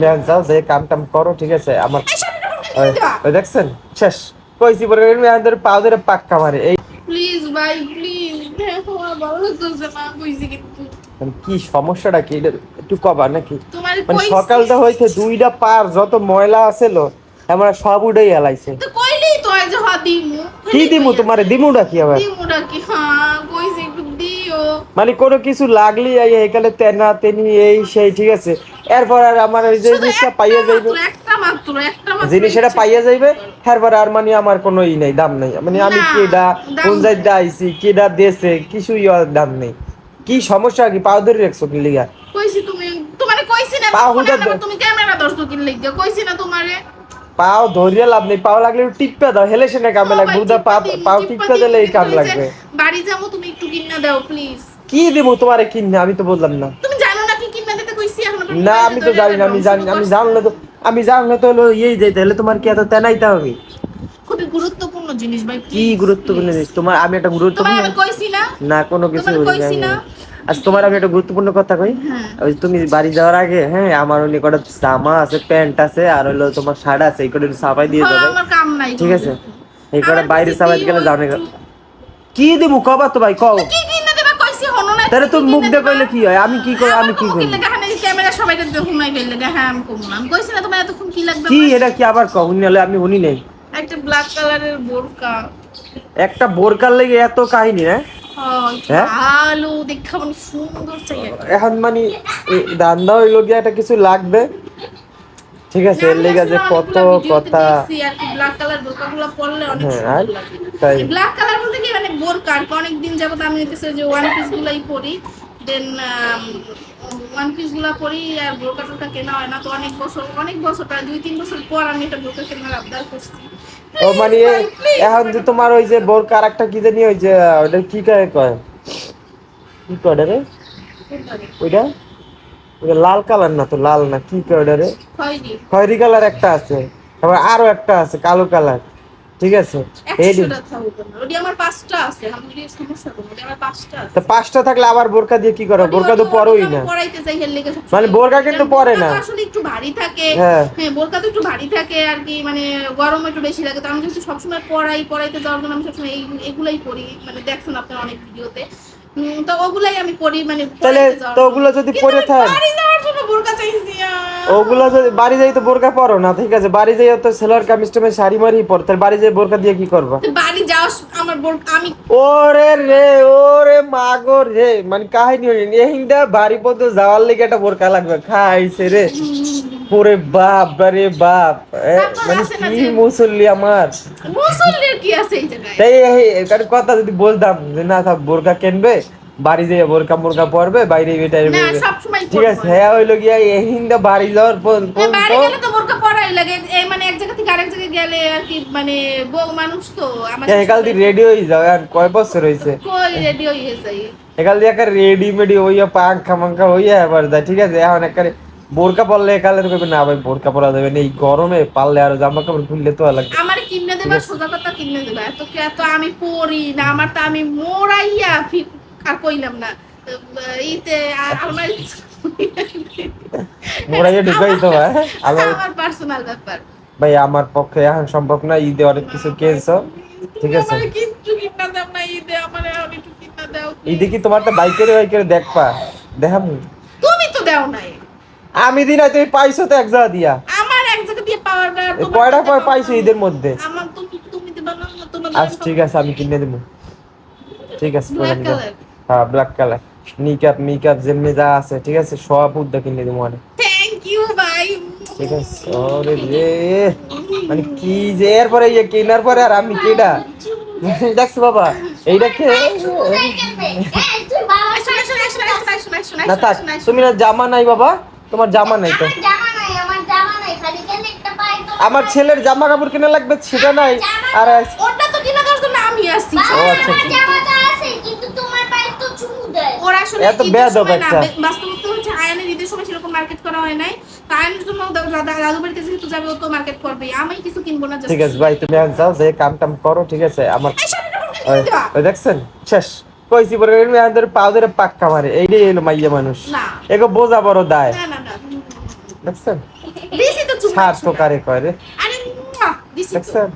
যাও যে কাম টাম করো, ঠিক আছে? আমার ওই দেখছেন শেষ কইছি পরে পাও ধরে পাক্কা মারে। এই প্লিজ ভাই প্লিজ দেখো ভালো লাগতেছে না কইছি কিন্তু কি সমস্যাটা কি একটু কবা নাকি? তোমার মানে কইছি সকালটা হইছে দুইটা পার যত ময়লা আছিল আমরা সব উড়াই এলাইছে। তো কইলেই তো আজ দিমু কি দিমু তোমারে? দিমুটা কি আবার? দিমুটা কি হ্যাঁ কইছি একটু দিও মানে কোনো কিছু লাগলি এখানে তেনা তেনি এই সেই, ঠিক আছে? এরপর আর আমার ওই যে জিনিসটা পাইয়া যাইবে, একটা মাত্র জিনিস এটা পাইয়া যাইবে, এরপর আর মানে আমার কোনো ই নাই, দাম নাই। মানে আমি কেডা কোন জায়গা আইছি কেডা দেশে কিছুই দাম নেই। কি সমস্যা কি পাও ধরে রাখছো কি লিগা? কইছি তোমারে কইছি না তুমি ক্যামেরা ধরছো কি লাগবে কইছি না তোমারে পাও ধরিয়া লাভ নেই, পাও লাগলে টিপটা দাও, হেলে সেনে কামে লাগবে। বুদা পাও টিপটা দিলে এই কাম লাগবে। বাড়ি যাবো তুমি একটু কিনা দাও প্লিজ। কি দেবো তোমারে কিনা? আমি তো বললাম না। তুমি জানো না কি কিনা দিতে কইছি এখন না আমি তো জানি না, আমি জানলে তো হলো এই যে তাহলে তোমার কি এত তেনাইতে হবে? খুবই গুরুত্বপূর্ণ জিনিস ভাই। কি গুরুত্বপূর্ণ জিনিস? তোমার আমি একটা গুরুত্বপূর্ণ তোমার আমি কইছি না না কোনো কিছু কইছি না। আচ্ছা তোমার আমি একটা গুরুত্বপূর্ণ কথা কই। ওই তুমি বাড়ি যাওয়ার আগে, হ্যাঁ, আমার অনেক কটা জামা আছে, প্যান্ট আছে, আর হলো তোমার শার্ট আছে, এই কটা সাফাই দিয়ে যাবে, আমার কাম নাই ঠিক আছে? এই কটা বাইরে সাফাই গেলে জানে কি দেব কবা তো ভাই কও। কি কিনা দেবা কইছি হনো না। তাহলে তুমি মুখ দিয়ে কইলে কি হয়? আমি কি কই? আমি কি কই? ক্যামেরা সবাই দেখুন নাই বেল লাগা। হ্যাঁ আমি কম না, আমি কইছি না তোমার এতক্ষণ কি লাগবে? কি এটা কি আবার কও? নিলে আমি শুনি নাই। একটা ব্ল্যাক কালারের বোরকা। একটা বোরকার লাগি এত কাহিনী? হ্যাঁ ভালো দেখা মানে সুন্দর চাই এখন মানে দান্দা হইলো গিয়া একটা কিছু লাগবে, ঠিক আছে? এর লেগে যে কত কথা। আর কি ব্ল্যাক কালার বোরকাগুলো পরলে অনেক হ্যাঁ সুন্দর লাগে। তাই ব্ল্যাক কালার বলতে কি মানে বোরকা আর অনেক দিন যাবত আমি হইতেছে যে ওয়ান পিস গুলাই পরি, দেন ওয়ান পিস গুলা পরি আর বোরকা টোরকা কেনা হয় না। তো অনেক বছর প্রায় 2-3 বছর পর আমি একটা বোরকা কেনার আবদার করছি। ও মানে এখন যে তোমার ওই যে বোরকা আর একটা কি জানি ওই যে ওটা কি কয় কি কয় রে ওইটা? ওটা লাল কালার না তো, লাল না, কি কয় ওটা রে? খয়েরি কালার একটা আছে, তারপর আরো একটা আছে কালো কালার, ঠিক আছে? তো পাঁচটা থাকলে আবার বোরকা দিয়ে কি করো? বোরকা তো পরোই না, মানে বোরকা কিন্তু পরে না আসলে একটু ভারী থাকে। হ্যাঁ বোরকা তো একটু ভারী থাকে আর কি, মানে গরম একটু বেশি লাগে। তো আমি কিন্তু সবসময় পরাইতে যাওয়ার জন্য আমি সবসময় এগুলাই পরি, মানে দেখছেন আপনার অনেক ভিডিওতে। তো ওগুলাই আমি পরি, মানে তাহলে তো ওগুলো যদি পরে থাকে বাড়ি যাওয়ার জন্য বোরকা চাইছি। ওগুলো যদি বাড়ি যাই তো বোরকা পরো না, ঠিক আছে? বাড়ি যাই তো সেলার কামিজ টামিজ শাড়ি মারি পর, তাহলে বাড়ি যাই বোরকা দিয়ে কি করবা? বাড়ি যাও আমার বোরকা আমি ওরে রে ওরে মাগো রে, মানে কাহিনী এইটা বাড়ি পর্যন্ত যাওয়ার লেগে একটা বোরকা লাগবে, খাইছে রে ওরে বাপ রে বাপ। মানে কি মুসল্লি আমার মুসল্লির কি আছে এই জায়গায়? তাই এই কথা যদি বলতাম যে না থাক বোরকা কিনবে, বাড়ি যেয়ে বোরকা মোরকা পরবে, বাইরে বেটাই ঠিক আছে? হ্যাঁ হইলো গিয়া এইটা বাড়ি যাওয়ার পর বাড়ি গেলে তো বোরকা পরাই লাগে। মানে এক জায়গা থেকে আরেক জায়গায় গেলে আর কি, মানে বউ মানুষ তো আমাদের একাল দি রেডি হয়ে যাও। আর কয় বছর হইছে কই রেডি হয়ে যাই? একাল দি একটা রেডি মেডি হইয়া পাঙ্খা মাঙ্খা হইয়া এবার যায়, ঠিক আছে? এখন একটা বোরকা পরলে একালে তো কইবে না ভাই বোরকা পরা যাবে না, এই গরমে পারলে আর জামা কাপড় খুললে তো লাগবে। আমার কিনে দেবা, সোজা কথা কিনে দেবা। এত আমি পরি না, আমার তো আমি মোরাইয়া আর কইলাম না ইতে আমার মোরাইয়া ঢুকাই তো ভাই আমার পার্সোনাল ব্যাপার ভাই, আমার পক্ষে এখন সম্ভব না। ঈদে অনেক কিছু কিনছো, ঠিক আছে? আমার কিচ্ছু কিনা দাও না ঈদে, আমার অনেক কিছু কিনা দাও। ঈদে কি তোমার তো বাইকের দেখবা দেখাম? তুমি তো দাও নাই। আমি দিন তুমি পাইছো তো এক জায়গা দিয়া। আমার এক জায়গা দিয়ে পাওয়ার না। কয়টা পাইছো ঈদের মধ্যে? আমার তুমি দিবা না তোমার। আচ্ছা ঠিক আছে আমি কিনে দেবো, ঠিক আছে? Black colour. হ্যাঁ ব্ল্যাক কালার মেকআপ যেমনি যা আছে, ঠিক আছে? সব উদ্যোগ কিনে দেবো মানে। থ্যাংক ইউ ভাই, ঠিক আছে? ওরে রে মানে কি যে এরপরে কেনার পরে আর আমি কেডা দেখছো বাবা এইটা কে? না থাক, তুমি না জামা নাই বাবা, তোমার জামা নাই তো। আমার ছেলের জামা কাপড় কিনা লাগবে সেটা নাই। আর ওটা তো কিনা দেওয়ার জন্য আমি আসছি। ও আচ্ছা কিন্তু তোমার পায়ে তো চুমু দেয়। ওরা আসলে এত বেয়াদব একটা। বাস্তবতা হচ্ছে আয়ানের ঈদের সময় সেরকম মার্কেট করা হয় নাই। আয়ানের জন্য দাদু বাড়িতে যেহেতু যাবে ও তো মার্কেট করবে, আমি কিছু কিনবো না। ঠিক আছে ভাই তুমি যাও যে কাম টাম করো, ঠিক আছে? আমার ওই দেখছেন শেষ কইছি পরে পাও ধরে পাক্কা মারে, এইটাই হলো মাইয়া মানুষ। এগো বোঝা বড় দায়, না দেখছেন? দিছি তো চুমা সার্থকারে কয় রে আরে মুয়া, দিছি তো দেখছেন